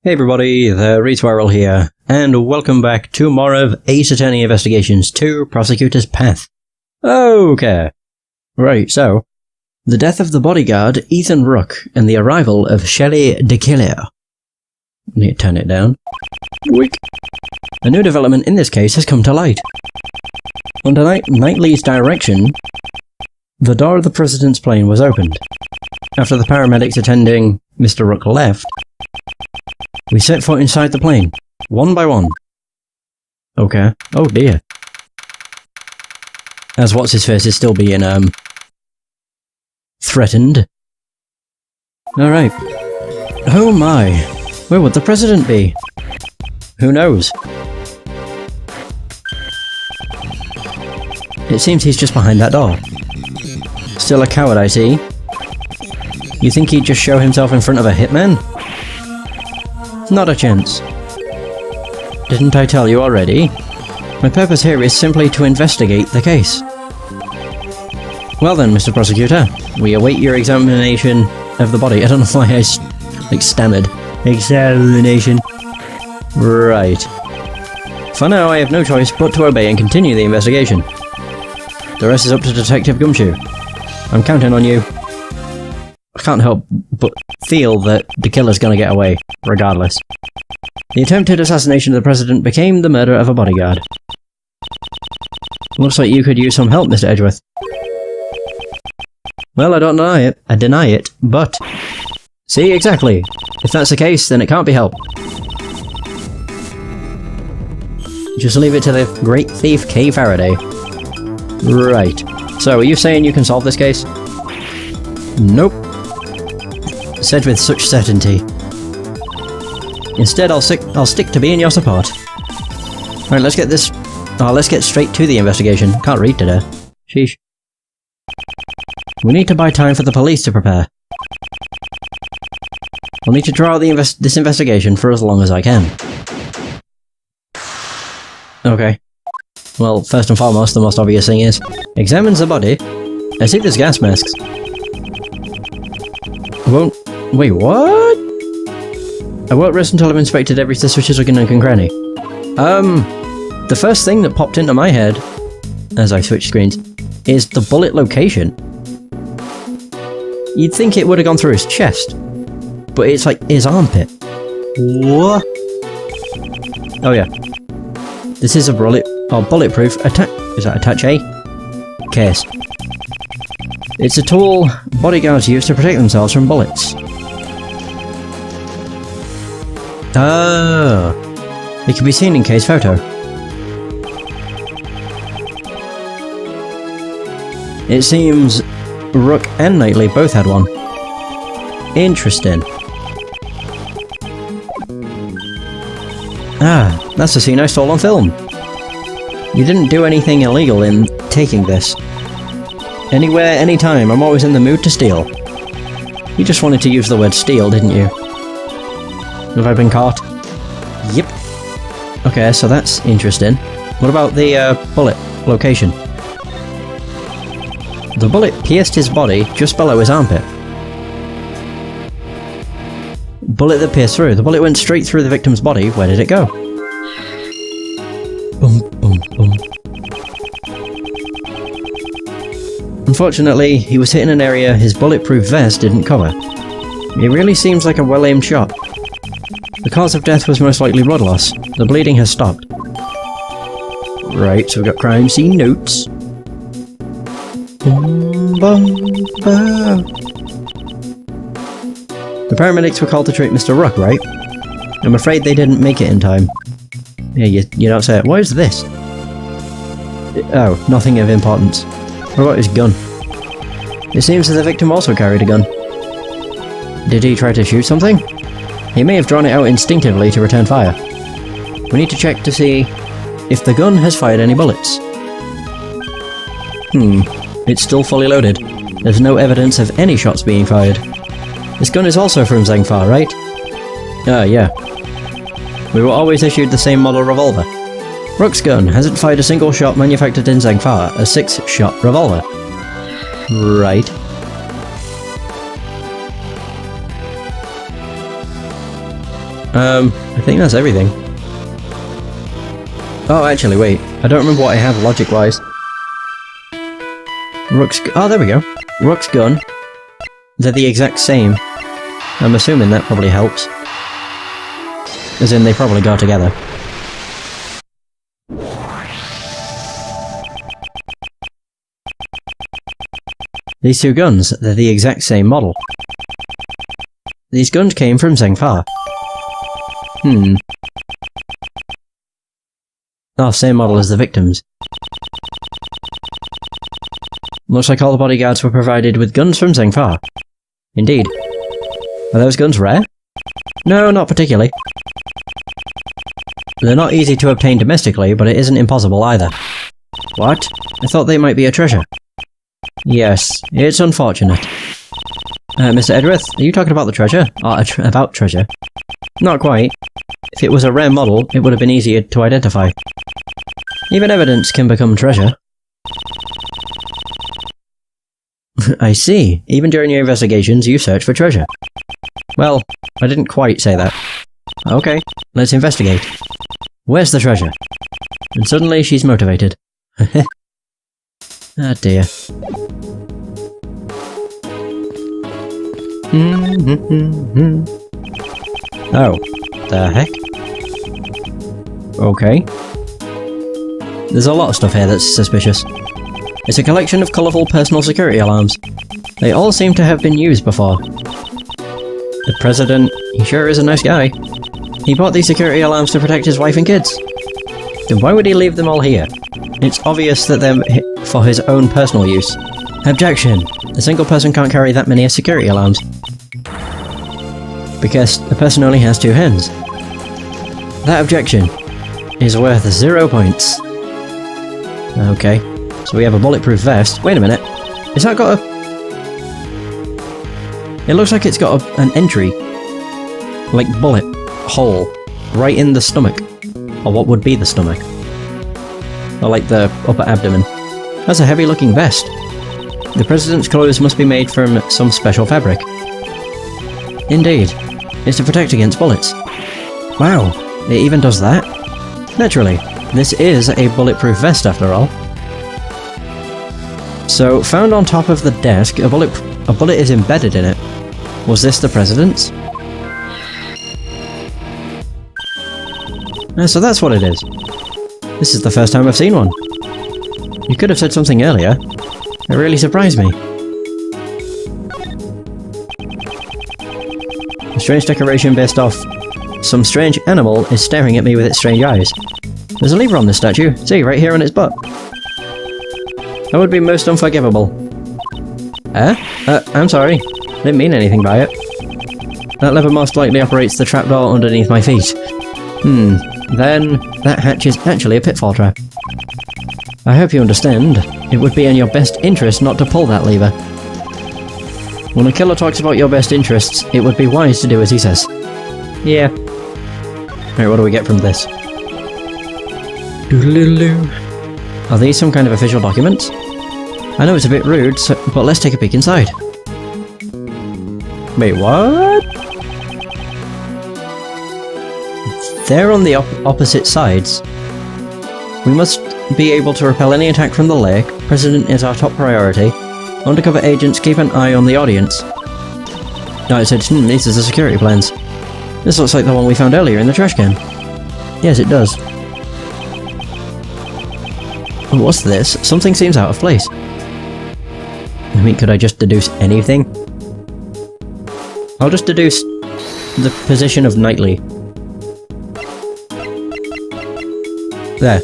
Hey everybody, the Retwirl here, and welcome back to more of Ace Attorney Investigations 2 Prosecutor's Path. Okay. Right, so, the death of the bodyguard, Ethan Rook, and the arrival of Shelley DeKiller. Need to turn it down. Weak. A new development in this case has come to light. Under Knightley's direction, the door of the President's plane was opened. After the paramedics attending Mr. Rook left, we set foot inside the plane, one by one. Okay. Oh dear. As what's-his-face is still being, threatened. Alright. Oh my. Where would the President be? Who knows? It seems he's just behind that door. Still a coward, I see. You think he'd just show himself in front of a hitman? Not a chance. Didn't I tell you already? My purpose here is simply to investigate the case. Well then, Mr. Prosecutor, we await your examination of the body. I don't know why I stammered. Examination. Right. For now, I have no choice but to obey and continue the investigation. The rest is up to Detective Gumshoe. I'm counting on you. I can't help but feel that the killer's gonna get away, regardless. The attempted assassination of the President became the murder of a bodyguard. Looks like you could use some help, Mr. Edgeworth. Well, I don't deny it, but... See, exactly. If that's the case, then it can't be helped. Just leave it to the great thief Kay Faraday. Right. So, are you saying you can solve this case? Nope. Said with such certainty. Instead, I'll stick to being your support. Alright, let's get this... let's get straight to the investigation. Can't read today. Sheesh. We need to buy time for the police to prepare. I'll need to draw out this investigation for as long as I can. Okay. Well, first and foremost, the most obvious thing is... Examines the body. I see there's gas masks. Wait, what? I won't rest until I've inspected every suspicious looking nook and cranny. The first thing that popped into my head, as I switched screens, is the bullet location. You'd think it would have gone through his chest, but it's like his armpit. What? Oh yeah. This is a bulletproof attaché case. It's a tool bodyguards use to protect themselves from bullets. Oh. It can be seen in Kay's photo. It seems Rook and Knightley both had one. Interesting. Ah, that's the scene I stole on film. You didn't do anything illegal in taking this. Anywhere, anytime, I'm always in the mood to steal. You just wanted to use the word steal, didn't you? Have I been caught? Yep. Okay, so that's interesting. What about the, bullet location? The bullet pierced his body just below his armpit. Bullet that pierced through. The bullet went straight through the victim's body. Where did it go? Boom, boom, boom. Unfortunately, he was hit in an area his bulletproof vest didn't cover. It really seems like a well-aimed shot. The cause of death was most likely blood loss. The bleeding has stopped. Right, so we've got crime scene notes. The paramedics were called to treat Mr. Rook, right? I'm afraid they didn't make it in time. Yeah, you don't say it. What is this? Oh, nothing of importance. What about his gun? It seems that the victim also carried a gun. Did he try to shoot something? He may have drawn it out instinctively to return fire. We need to check to see if the gun has fired any bullets. It's still fully loaded. There's no evidence of any shots being fired. This gun is also from Zhengfa, right? Yeah. We were always issued the same model revolver. Rook's gun hasn't fired a single shot manufactured in Zhengfa, a 6-shot revolver. Right. I think that's everything. Oh, actually, wait. I don't remember what I have logic-wise. Oh, there we go. Rook's gun. They're the exact same. I'm assuming that probably helps. As in, they probably go together. These two guns, they're the exact same model. These guns came from Zhengfa. Oh, same model as the victims. Looks like all the bodyguards were provided with guns from Zhengfa. Indeed. Are those guns rare? No, not particularly. They're not easy to obtain domestically, but it isn't impossible either. What? I thought they might be a treasure. Yes, it's unfortunate. Mr. Edgeworth, are you talking about the treasure? Or about treasure? Not quite. If it was a rare model, it would have been easier to identify. Even evidence can become treasure. I see. Even during your investigations, you search for treasure. Well, I didn't quite say that. Okay, let's investigate. Where's the treasure? And suddenly she's motivated. Ah dear. Oh, the heck? Okay. There's a lot of stuff here that's suspicious. It's a collection of colourful personal security alarms. They all seem to have been used before. The president, he sure is a nice guy. He bought these security alarms to protect his wife and kids. Then why would he leave them all here? It's obvious that they're for his own personal use. Objection! A single person can't carry that many security alarms. Because a person only has 2 hands. That objection is worth 0 points. Okay, so we have a bulletproof vest. Wait a minute. Is that got a... It looks like it's got an entry. Like bullet hole. Right in the stomach. Or what would be the stomach. Or like the upper abdomen. That's a heavy looking vest. The president's clothes must be made from some special fabric. Indeed. It's to protect against bullets. Wow, it even does that? Naturally, this is a bulletproof vest after all. So, found on top of the desk, a bullet is embedded in it. Was this the president's? So that's what it is. This is the first time I've seen one. You could have said something earlier. It really surprised me. A strange decoration based off some strange animal is staring at me with its strange eyes. There's a lever on this statue. See, right here on its butt. That would be most unforgivable. I'm sorry. Didn't mean anything by it. That lever most likely operates the trapdoor underneath my feet. Then that hatch is actually a pitfall trap. I hope you understand. It would be in your best interest not to pull that lever. When a killer talks about your best interests, it would be wise to do as he says. Yeah. Alright, what do we get from this? Doodle-doodle-doo. Are these some kind of official documents? I know it's a bit rude, but let's take a peek inside. Wait, what? They're on the opposite sides. We must be able to repel any attack from the lake. President is our top priority. Undercover agents keep an eye on the audience. No, it said, these are the security plans. This looks like the one we found earlier in the trash can. Yes, it does. What's this? Something seems out of place. I mean, could I just deduce anything? I'll just deduce the position of Knightley. There.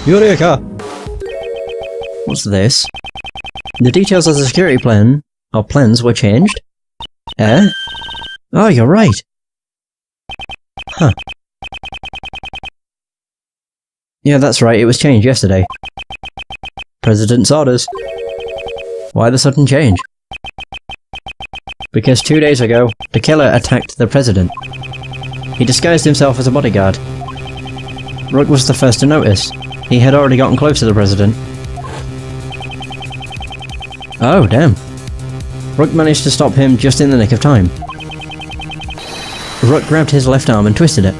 Eureka! What's this? The details of the security plan, or plans, were changed? Oh, you're right. Huh. Yeah, that's right, it was changed yesterday. President's orders. Why the sudden change? Because 2 days ago, the killer attacked the president. He disguised himself as a bodyguard. Rook was the first to notice. He had already gotten close to the president. Oh, damn. Rook managed to stop him just in the nick of time. Rook grabbed his left arm and twisted it.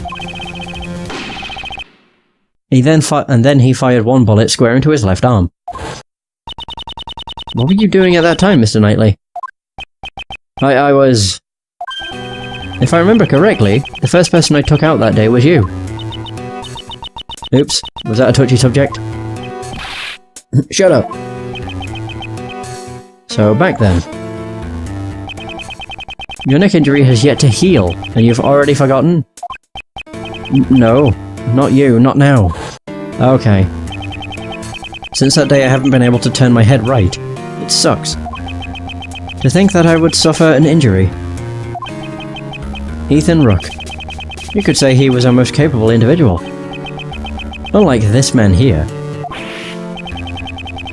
He then fired one bullet square into his left arm. What were you doing at that time, Mr. Knightley? I was... If I remember correctly, the first person I took out that day was you. Oops, was that a touchy subject? Shut up. So, back then. Your neck injury has yet to heal, and you've already forgotten? No, not you, not now. Okay. Since that day I haven't been able to turn my head right. It sucks. To think that I would suffer an injury. Ethan Rook. You could say he was our most capable individual. Unlike this man here.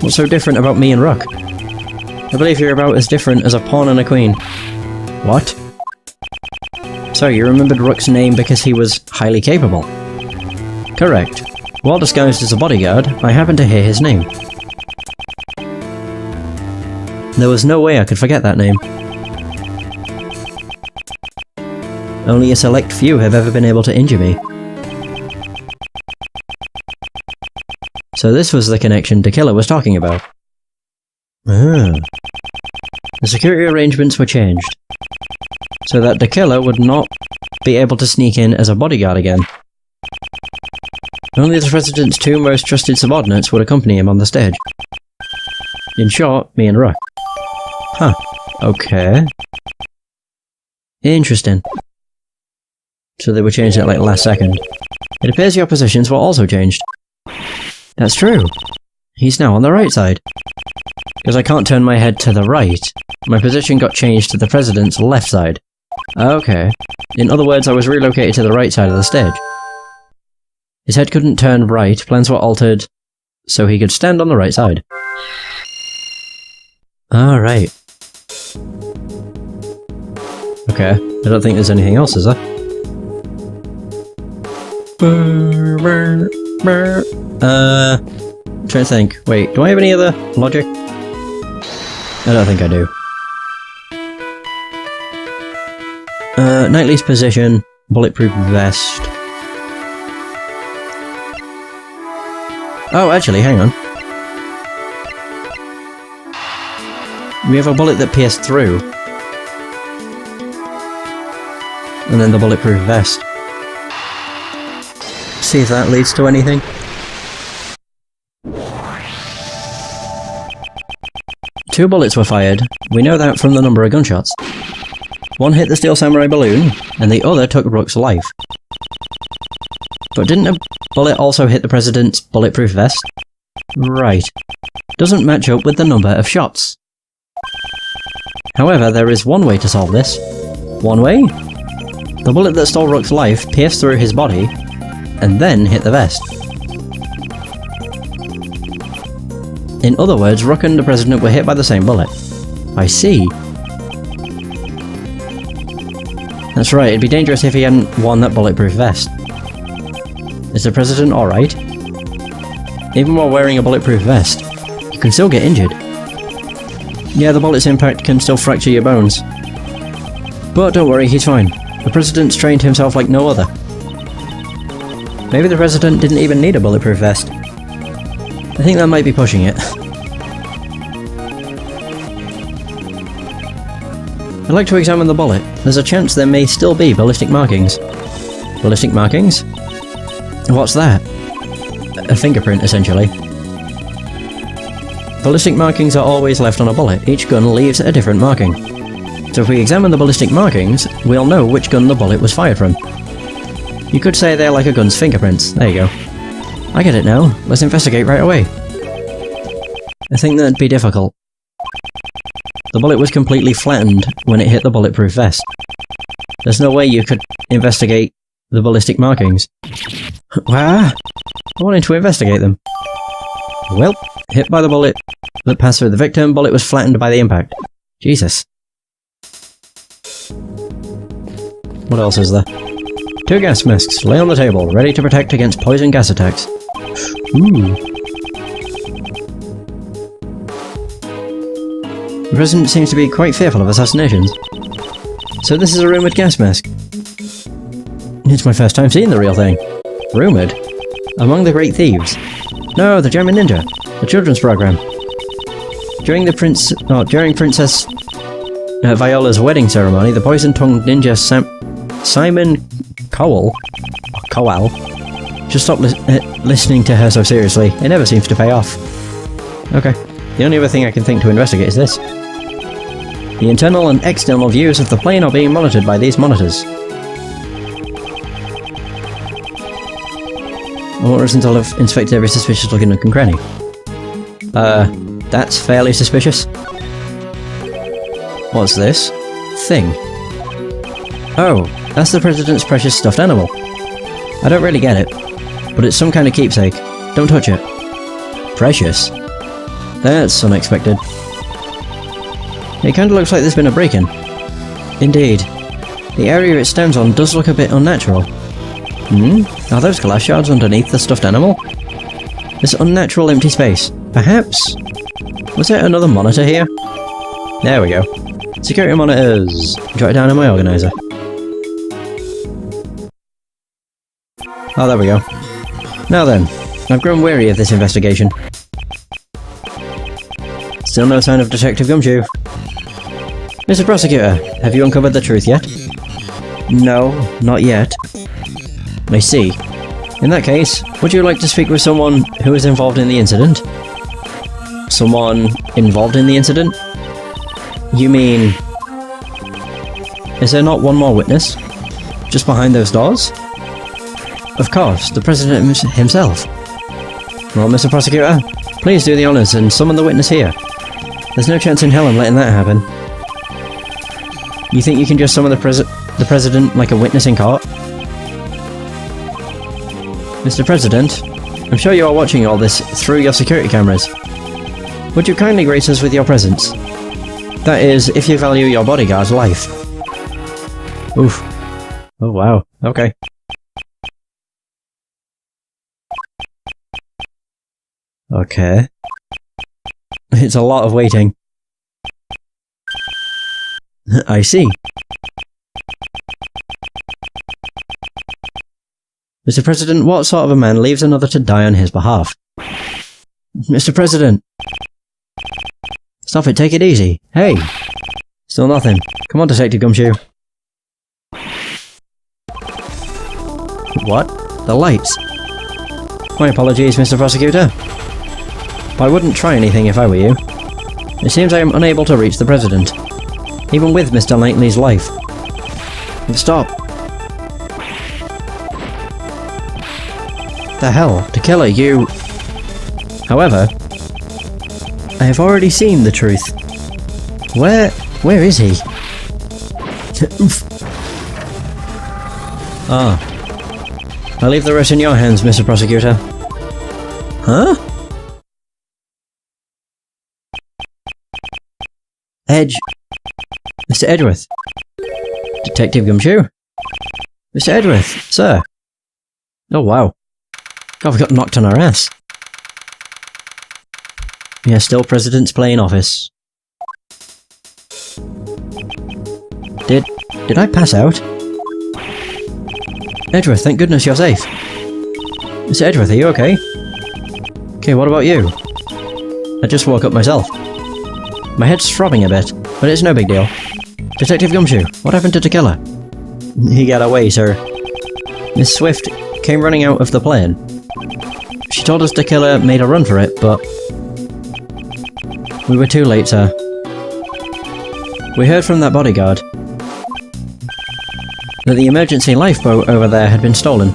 What's so different about me and Rook? I believe you're about as different as a pawn and a queen. What? So you remembered Rook's name because he was highly capable? Correct. While disguised as a bodyguard, I happened to hear his name. There was no way I could forget that name. Only a select few have ever been able to injure me. So this was the connection the killer was talking about. Ah. The security arrangements were changed, so that the killer would not be able to sneak in as a bodyguard again. Only the president's two most trusted subordinates would accompany him on the stage. In short, me and Rook. Huh. Okay. Interesting. So they were changed at like last second. It appears your positions were also changed. That's true. He's now on the right side. Because I can't turn my head to the right, my position got changed to the president's left side. Okay. In other words, I was relocated to the right side of the stage. His head couldn't turn right, plans were altered, so he could stand on the right side. Alright. Okay, I don't think there's anything else, is there? I'm trying to think. Wait, do I have any other logic? I don't think I do. Knightley's position, Bulletproof Vest. Oh, actually, hang on. We have a bullet that pierced through. And then the Bulletproof Vest. See if that leads to anything. Two bullets were fired. We know that from the number of gunshots. One hit the Steel Samurai balloon, and the other took Rook's life. But didn't a bullet also hit the President's Bulletproof Vest? Right. Doesn't match up with the number of shots. However, there is one way to solve this. One way? The bullet that stole Rook's life pierced through his body, and then hit the vest. In other words, Rook and the President were hit by the same bullet. I see. That's right, it'd be dangerous if he hadn't worn that bulletproof vest. Is the President alright? Even while wearing a bulletproof vest, you can still get injured. Yeah, the bullet's impact can still fracture your bones. But don't worry, he's fine. The President's trained himself like no other. Maybe the President didn't even need a bulletproof vest. I think that might be pushing it. I'd like to examine the bullet. There's a chance there may still be ballistic markings. Ballistic markings? What's that? A fingerprint, essentially. Ballistic markings are always left on a bullet. Each gun leaves a different marking. So if we examine the ballistic markings, we'll know which gun the bullet was fired from. You could say they're like a gun's fingerprints. There you go. I get it now. Let's investigate right away. I think that'd be difficult. The bullet was completely flattened when it hit the bulletproof vest. There's no way you could investigate the ballistic markings. Wah! I wanted to investigate them. Well, hit by the bullet that passed through the victim, bullet was flattened by the impact. Jesus. What else is there? 2 gas masks lay on the table, ready to protect against poison gas attacks. Ooh. The President seems to be quite fearful of assassinations. So this is a rumoured gas mask. It's my first time seeing the real thing. Rumoured. Among the great thieves. No, the German ninja. The children's program. During Princess Viola's wedding ceremony, the poison-tongued ninja Simon Cowell just stopped listening to her so seriously. It never seems to pay off. Okay. The only other thing I can think to investigate is this. The internal and external views of the plane are being monitored by these monitors. What reasons I'll have inspected every suspicious looking nook and cranny? That's fairly suspicious. What's this? Thing. Oh, that's the President's precious stuffed animal. I don't really get it, but it's some kind of keepsake. Don't touch it. Precious? That's unexpected. It kinda looks like there's been a break-in. Indeed. The area it stands on does look a bit unnatural. Are those glass shards underneath the stuffed animal? This unnatural empty space. Perhaps? Was there another monitor here? There we go. Security monitors. Jot it down in my organizer. Oh, there we go. Now then, I've grown weary of this investigation. Still no sign of Detective Gumshoe. Mr. Prosecutor, have you uncovered the truth yet? No, not yet. I see. In that case, would you like to speak with someone who is involved in the incident? Someone involved in the incident? You mean... Is there not one more witness? Just behind those doors? Of course, the President himself. Well, Mr. Prosecutor, please do the honours and summon the witness here. There's no chance in hell I'm letting that happen. You think you can just summon the President like a witness in court? Mr. President, I'm sure you are watching all this through your security cameras. Would you kindly grace us with your presence? That is, if you value your bodyguard's life. Oof. Oh wow, okay. Okay. It's a lot of waiting. I see. Mr. President, what sort of a man leaves another to die on his behalf? Mr. President! Stop it, take it easy. Hey! Still nothing. Come on, Detective Gumshoe. What? The lights. My apologies, Mr. Prosecutor. But I wouldn't try anything if I were you. It seems I am unable to reach the President. Even with Mr. Knightley's life. Stop. The hell? To kill her, you... However, I have already seen the truth. Where is he? Ah. I'll leave the rest in your hands, Mr. Prosecutor. Huh? Mr. Edgeworth. Detective Gumshoe? Mr. Edgeworth, sir. Oh wow. God, we got knocked on our ass. Yeah, still President's playing office. Did I pass out? Edgeworth, thank goodness you're safe. Mr. Edgeworth, are you okay? Okay, what about you? I just woke up myself. My head's throbbing a bit, but it's no big deal. Detective Gumshoe, what happened to Tequila? He got away, sir. Miss Swift came running out of the plane. She told us Tequila made a run for it, but... we were too late, sir. We heard from that bodyguard that the emergency lifeboat over there had been stolen.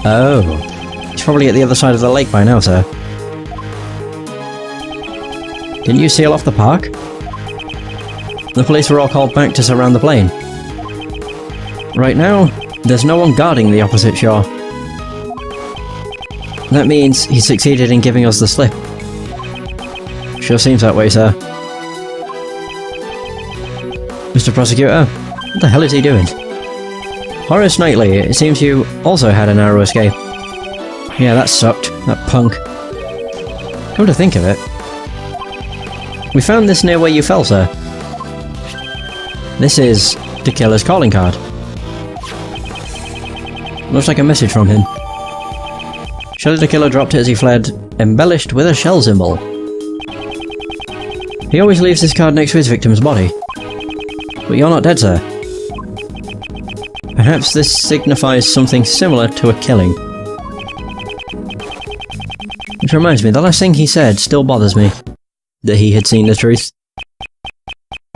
Oh. It's probably at the other side of the lake by now, sir. Didn't you seal off the park? The police were all called back to surround the plane. Right now, there's no one guarding the opposite shore. That means he succeeded in giving us the slip. Sure seems that way, sir. Mr. Prosecutor, what the hell is he doing? Horace Knightley, it seems you also had a narrow escape. Yeah, that sucked. That punk. Come to think of it, we found this near where you fell, sir. This is Tequila's calling card. Looks like a message from him. Surely the killer dropped it as he fled, embellished with a shell symbol. He always leaves this card next to his victim's body. But you're not dead, sir. Perhaps this signifies something similar to a killing. Which reminds me, the last thing he said still bothers me. That he had seen the truth.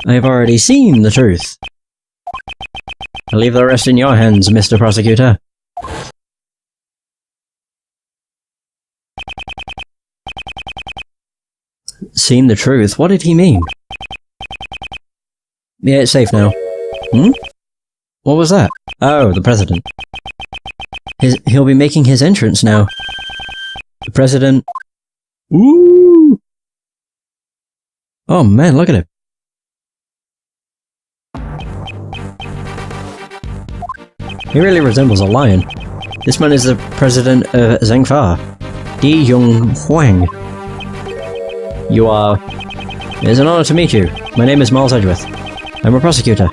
I have already seen the truth. I leave the rest in your hands, Mr. Prosecutor. Seen the truth? What did he mean? Yeah, it's safe now. What was that? Oh, the President. He'll be making his entrance now. The President... Ooh! Oh man, look at him. He really resembles a lion. This man is the President of Zhengfa, Di Yung Huang. You are... It is an honor to meet you. My name is Miles Edgeworth. I'm a prosecutor.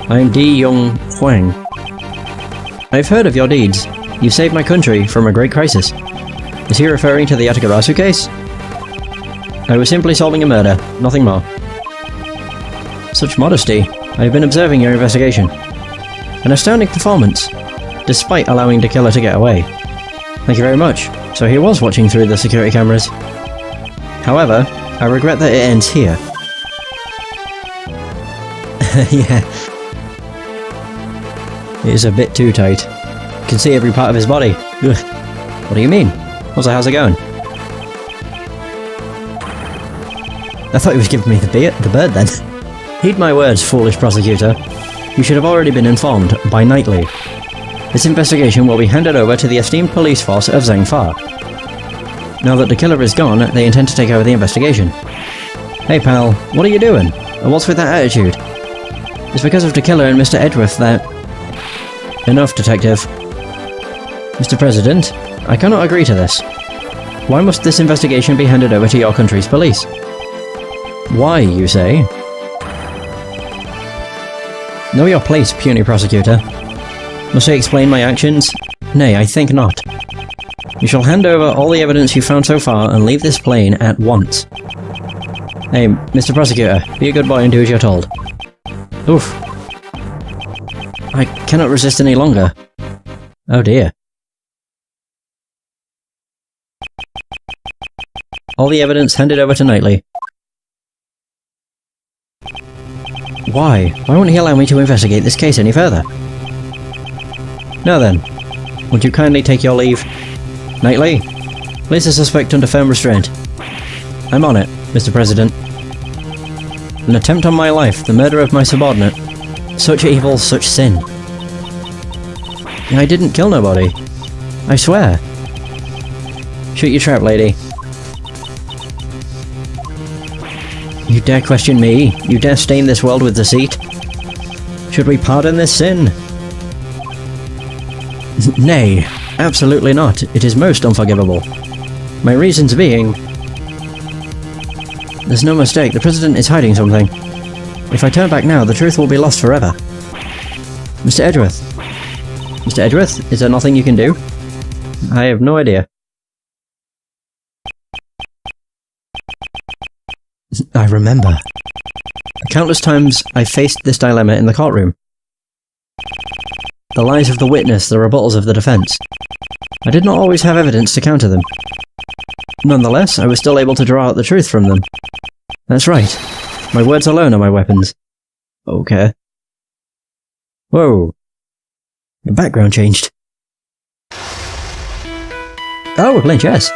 I am Di Yung Huang. I've heard of your deeds. You've saved my country from a great crisis. Is he referring to the Yatakarasu case? I was simply solving a murder, nothing more. Such modesty. I have been observing your investigation. An astounding performance, despite allowing the killer to get away. Thank you very much. So he was watching through the security cameras. However, I regret that it ends here. Yeah. It is a bit too tight. You can see every part of his body. Ugh. What do you mean? Also, how's it going? I thought he was giving me the bird then. Heed my words, foolish prosecutor. You should have already been informed by Knightley. This investigation will be handed over to the esteemed police force of Zhengfa. Now that the killer is gone, they intend to take over the investigation. Hey pal, what are you doing? And what's with that attitude? It's because of the killer and Mr. Edgeworth that... Enough, detective. Mr. President, I cannot agree to this. Why must this investigation be handed over to your country's police? Why, you say? Know your place, puny prosecutor. Must I explain my actions? Nay, I think not. You shall hand over all the evidence you've found so far and leave this plane at once. Hey, Mr. Prosecutor, be a good boy and do as you're told. Oof. I cannot resist any longer. Oh dear. All the evidence handed over to Knightley. Why? Why won't he allow me to investigate this case any further? Now then, would you kindly take your leave? Knightley, place the suspect under firm restraint. I'm on it, Mr. President. An attempt on my life, the murder of my subordinate. Such evil, such sin. I didn't kill nobody. I swear. Shoot your trap, lady. You dare question me? You dare stain this world with deceit? Should we pardon this sin? Nay, absolutely not. It is most unforgivable. My reasons being... There's no mistake, the President is hiding something. If I turn back now, the truth will be lost forever. Mr. Edgeworth. Mr. Edgeworth, is there nothing you can do? I have no idea. I remember. Countless times I faced this dilemma in the courtroom. The lies of the witness, the rebuttals of the defense. I did not always have evidence to counter them. Nonetheless, I was still able to draw out the truth from them. That's right. My words alone are my weapons. Okay. Whoa. The background changed. Oh, we're playing chess.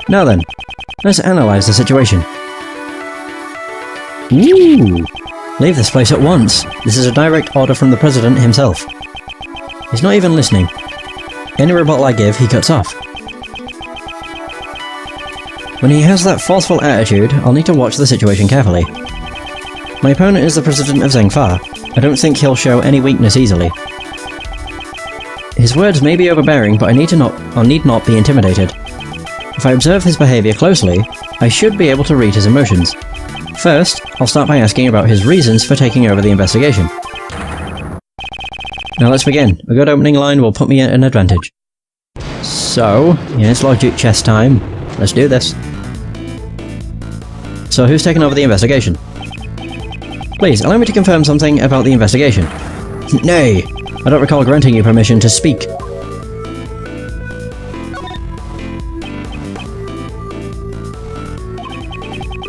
Now then, let's analyze the situation. Ooh! Leave this place at once. This is a direct order from the President himself. He's not even listening. Any rebuttal I give, he cuts off. When he has that forceful attitude, I'll need to watch the situation carefully. My opponent is the President of Zhengfa. I don't think he'll show any weakness easily. His words may be overbearing, but I need not be intimidated. If I observe his behaviour closely, I should be able to read his emotions. First, I'll start by asking about his reasons for taking over the investigation. Now let's begin. A good opening line will put me at an advantage. So, it's logic chess time. Let's do this. So who's taken over the investigation? Please, allow me to confirm something about the investigation. Nay! I don't recall granting you permission to speak.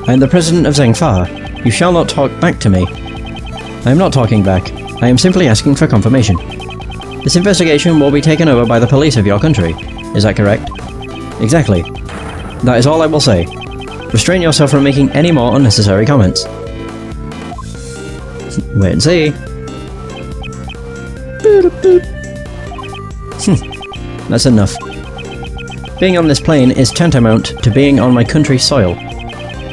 I am the president of Zhengfa. You shall not talk back to me. I am not talking back. I am simply asking for confirmation. This investigation will be taken over by the police of your country. Is that correct? Exactly. That is all I will say. Restrain yourself from making any more unnecessary comments. Wait and see. That's enough. Being on this plane is tantamount to being on my country's soil.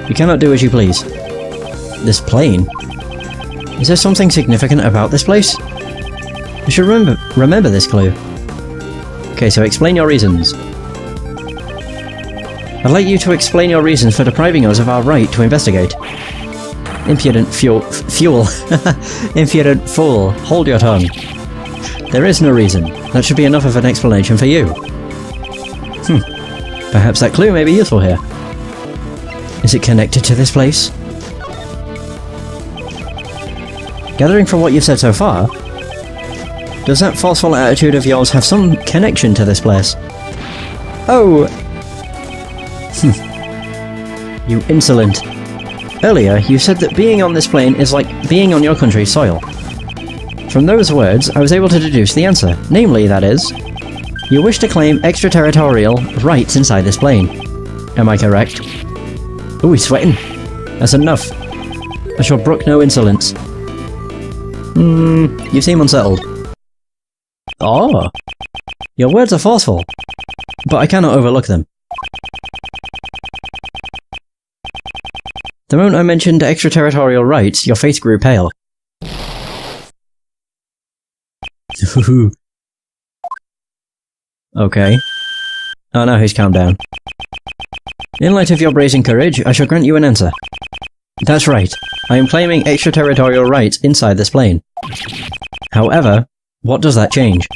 You cannot do as you please. This plane? Is there something significant about this place? I should remember this clue. Okay, so explain your reasons. I'd like you to explain your reasons for depriving us of our right to investigate. Impudent fuel. Impudent fool. Hold your tongue. There is no reason. That should be enough of an explanation for you. Perhaps that clue may be useful here. Is it connected to this place? Gathering from what you've said so far, does that forceful attitude of yours have some connection to this place? Oh! You insolent. Earlier, you said that being on this plane is like being on your country's soil. From those words, I was able to deduce the answer. Namely, that is, you wish to claim extraterritorial rights inside this plane. Am I correct? Ooh, he's sweating. That's enough. I shall brook no insolence. You seem unsettled. Oh! Your words are forceful, but I cannot overlook them. The moment I mentioned extraterritorial rights, your face grew pale. Okay. Oh, now he's calmed down. In light of your brazen courage, I shall grant you an answer. That's right. I am claiming extraterritorial rights inside this plane. However, what does that change?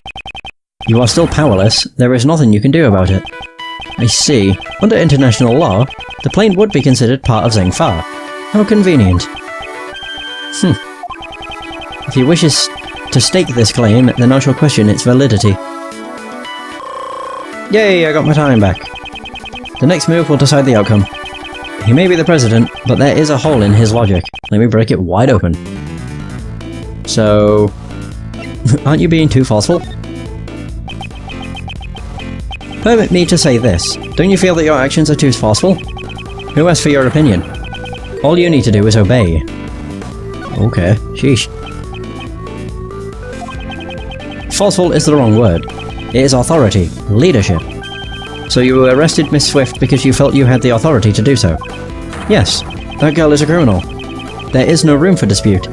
You are still powerless. There is nothing you can do about it. I see. Under international law, the plane would be considered part of Zhengfa. How convenient. If he wishes to stake this claim, then I shall question its validity. Yay, I got my time back. The next move will decide the outcome. He may be the president, but there is a hole in his logic. Let me break it wide open. So... aren't you being too forceful? Permit me to say this. Don't you feel that your actions are too forceful? Who asked for your opinion? All you need to do is obey. Okay, sheesh. Forceful is the wrong word. It is authority, leadership. So you arrested Miss Swift because you felt you had the authority to do so? Yes, that girl is a criminal. There is no room for dispute.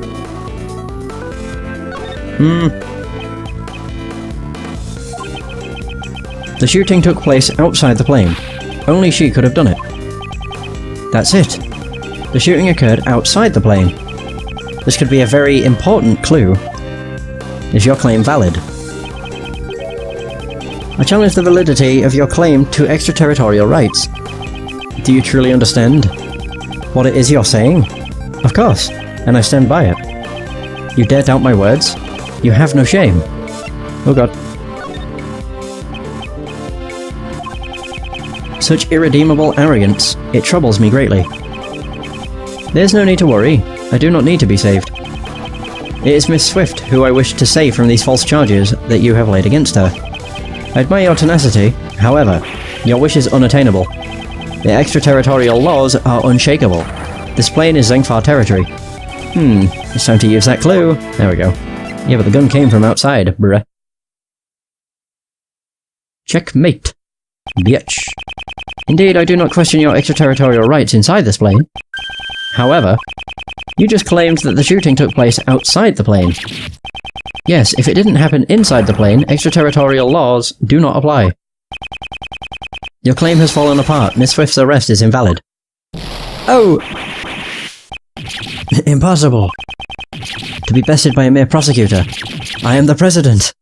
The shooting took place outside the plane. Only she could have done it. That's it. The shooting occurred outside the plane. This could be a very important clue. Is your claim valid? I challenge the validity of your claim to extraterritorial rights. Do you truly understand what it is you're saying? Of course, and I stand by it. You dare doubt my words? You have no shame. Oh god. Such irredeemable arrogance. It troubles me greatly. There's no need to worry. I do not need to be saved. It is Miss Swift who I wish to save from these false charges that you have laid against her. I admire your tenacity, however, your wish is unattainable. The extraterritorial laws are unshakable. This plane is Zhengfa territory. It's time to use that clue. There we go. Yeah, but the gun came from outside, bruh. Checkmate. Bitch. Indeed, I do not question your extraterritorial rights inside this plane. However, you just claimed that the shooting took place outside the plane. Yes, if it didn't happen inside the plane, extraterritorial laws do not apply. Your claim has fallen apart. Miss Swift's arrest is invalid. Oh! Impossible. To be bested by a mere prosecutor. I am the president.